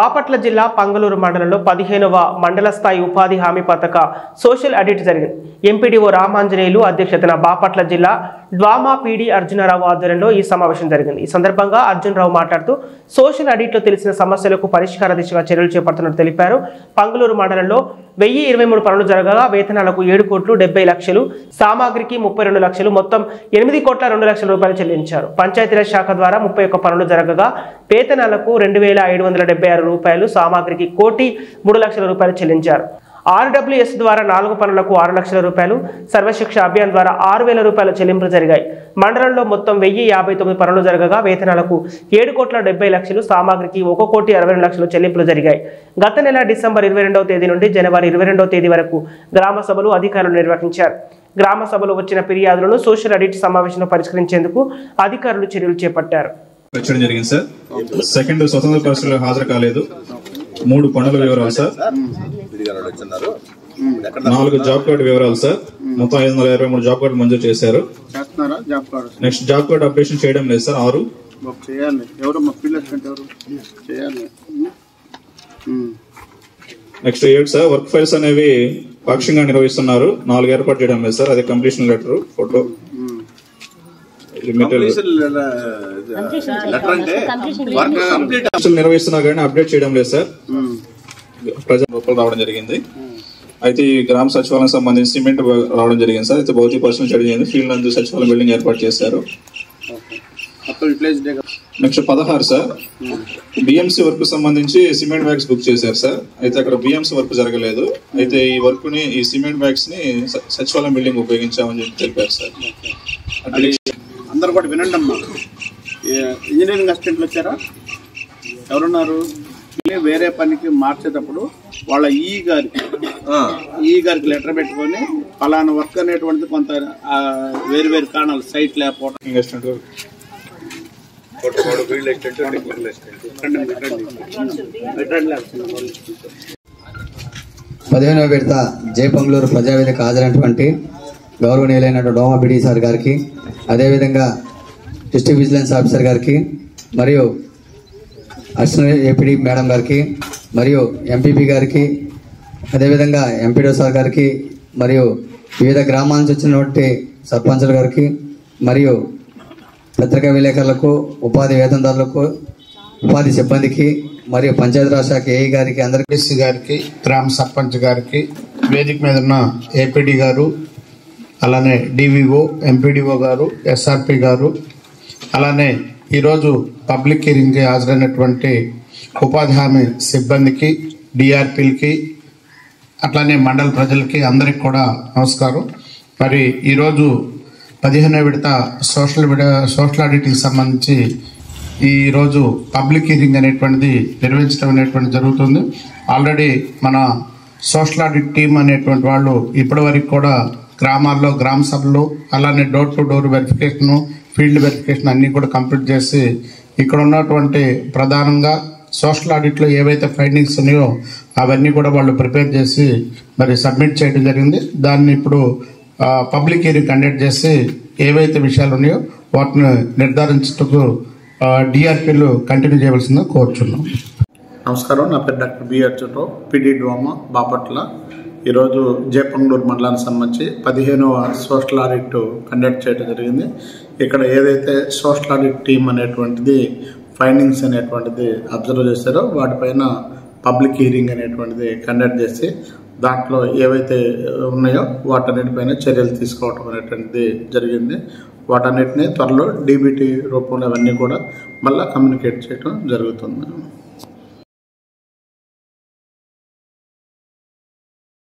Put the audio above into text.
బాపట్ల జిల్లా పంగలూరు మండలంలో 15వ మండల స్థాయి ఉపాధి హామీ పథక సోషల్ ఆడిట్ జరిగింది. ఎంపీడీఓ రామాంజనేయులు అధ్యక్షతన బాపట్ల జిల్లా డ్వామా పీడీ అర్జునరావు ఆధ్వర్యంలో ఈ సమావేశం జరిగింది. ఈ సందర్భంగా అర్జునరావు మాట్లాడుతూ సోషల్ ఆడిట్ లో తెలిసిన సమస్యలకు పరిష్కార దిశగా చర్యలు చేపడుతున్నట్టు తెలిపారు. పంగలూరు మండలంలో 1023 పనులు జరగగా వేతనాలకు 7,70,00,000, సామాగ్రికి 32 లక్షలు, మొత్తం 8,02,00,000 రూపాయలు చెల్లించారు. పంచాయతీరాజ్ శాఖ ద్వారా 31 పనులు జరగగా వేతనాలకు 2,576 రూపాయలు, సామాగ్రికి 1,03,00,000 రూపాయలు చెల్లించారు. RWS ద్వారా 4 పనులకు 6 లక్షల రూపాయలు, సర్వశిక్ష అభియాన్ ద్వారా 6,000 రూపాయల చెల్లింపులు జరిగాయి. మండలంలో మొత్తం 1059 పనులు జరగగా వేతనాలకు 7,70,00,000, సామాగ్రికి 1,62,00,000 చెల్లింపులు జరిగాయి. గత నెల డిసెంబర్ 22వ తేదీ నుండి జనవరి 22వ తేదీ వరకు గ్రామ సభలు అధికారులు నిర్వహించారు. గ్రామ సభలో వచ్చిన ఫిర్యాదులను సోషల్ ఆడిట్ సమావేశంలో పరిష్కరించేందుకు అధికారులు చర్యలు చేపట్టారు. జరిగింది సార్. సెకండ్ స్వతంత్ర పరిస్థితుల్లో హాజరు కాలేదు. 3 పనుల వివరాలు సార్, 4 జాబ్ కార్డు వివరాలు సార్. మొత్తం 523 జాబ్ కార్డు మంజూరు చేశారు. నెక్స్ట్ జాబ్ కార్డు అప్డేషన్ చేయడం లేదు sir. 6 next 7 sir. Work files అనేవి పాక్షికంగా నిర్వహిస్తున్నారు. 4 ఏర్పాటు చేయడం లేదు సార్. అదే కంప్లీషన్ లెటర్, ఫోటో నిర్వహిస్తున్నా కానీ అప్డేట్ చేయడం లేదు సార్. ప్రజల రూపాయలు రావడం జరిగింది. అయితే ఈ గ్రామ సచివాలయం సంబంధించి సిమెంట్ రావడం జరిగింది సార్. అయితే భౌతిక పరిశ్రమ చేయడం జరిగింది. ఫీల్డ్ నందు సచివాలయం బిల్డింగ్ ఏర్పాటు చేశారు. Next 16 sir. బిఎంసీ వర్క్ సంబంధించి సిమెంట్ బ్యాగ్స్ బుక్ చేశారు సార్. అయితే అక్కడ బిఎంసీ వర్క్ జరగలేదు. అయితే ఈ వర్క్ ని, ఈ సిమెంట్ బ్యాగ్స్ ని సచివాలయం బిల్డింగ్ ఉపయోగించామని చెప్పి తెలిపారు సార్. అందరు కూడా వినండి అమ్మా. ఇంజనీరింగ్ అసిస్టెంట్లు వచ్చారా? ఎవరున్నారు? వేరే పనికి మార్చేటప్పుడు వాళ్ళ ఈ గారికి లెటర్ పెట్టుకొని ఫలానా వర్క్ అనేటువంటిది కొంత వేరు వేరు కారణాలు, సైట్ లేకపోవడం, 15వ విడత జై పంగలూరు ప్రజావేదిక హాజరైనటువంటి గౌరవనీయులైన డోమా పీడీ సార్ గారికి, అదేవిధంగా డిస్ట్రిక్ట్ విజిలెన్స్ ఆఫీసర్ గారికి, మరియు అసిస్టెంట్ ఏపీడీ మేడం గారికి, మరియు ఎంపీపీ గారికి, అదేవిధంగా ఎంపీడీఓ సార్ గారికి, మరియు వివిధ గ్రామాల నుంచి వచ్చినటువంటి సర్పంచుల గారికి, మరియు పత్రికా విలేకరులకు, ఉపాధి వేతనదారులకు, ఉపాధి సిబ్బందికి, మరియు పంచాయతీరాజ్ శాఖ ఏఈ గారికి, అందరికీ గారికి, గ్రామ సర్పంచ్ గారికి, వేదిక మీద ఉన్న ఏపీడీ గారు, అలానే డివిఓ, ఎంపీడీఓ గారు, ఎస్ఆర్పి గారు, అలానే ఈరోజు పబ్లిక్ హియరింగ్కి హాజరైనటువంటి ఉపాధి హామీ సిబ్బందికి, డిఆర్పీలకి, అట్లానే మండల ప్రజలకి అందరికి కూడా నమస్కారం. మరి ఈరోజు 15వ విడత సోషల్ ఆడిట్కి సంబంధించి ఈరోజు పబ్లిక్ హియరింగ్ అనేటువంటిది నిర్వహించడం అనేటువంటిది జరుగుతుంది. ఆల్రెడీ మన సోషల్ ఆడిట్ టీం అనేటువంటి వాళ్ళు ఇప్పటి వరకు కూడా గ్రామాల్లో గ్రామ సభలు, అలానే door to door verification, field verification అన్నీ కూడా కంప్లీట్ చేసి ఇక్కడ ఉన్నటువంటి ప్రధానంగా సోషల్ ఆడిట్లో ఏవైతే ఫైండింగ్స్ ఉన్నాయో అవన్నీ కూడా వాళ్ళు ప్రిపేర్ చేసి మరి సబ్మిట్ చేయడం జరిగింది. దాన్ని ఇప్పుడు పబ్లిక్ హియరింగ్ కండక్ట్ చేసి ఏవైతే విషయాలు ఉన్నాయో వాటిని నిర్ధారించటకు డిఆర్పీలు కంటిన్యూ చేయవలసిందిగా కోరుచున్నాం. నమస్కారం. నా పేరు doctor B Arjunarao, PD DWAMA Bapatla. ఈరోజు జై పంగలూరు మండలానికి సంబంధించి 15వ సోషల్ ఆడిట్ కండక్ట్ చేయడం జరిగింది. ఇక్కడ ఏదైతే సోషల్ ఆడిట్ టీం అనేటువంటిది ఫైండింగ్స్ అనేటువంటిది అబ్జర్వ్ చేశారో వాటిపైన పబ్లిక్ హియరింగ్ అనేటువంటిది కండక్ట్ చేసి దాంట్లో ఏవైతే ఉన్నాయో వాటన్నిటిపైన చర్యలు తీసుకోవడం అనేటువంటిది జరిగింది. వాటన్నిటిని త్వరలో డీబీటీ రూపంలో అవన్నీ కూడా మళ్ళీ కమ్యూనికేట్ చేయడం జరుగుతుంది.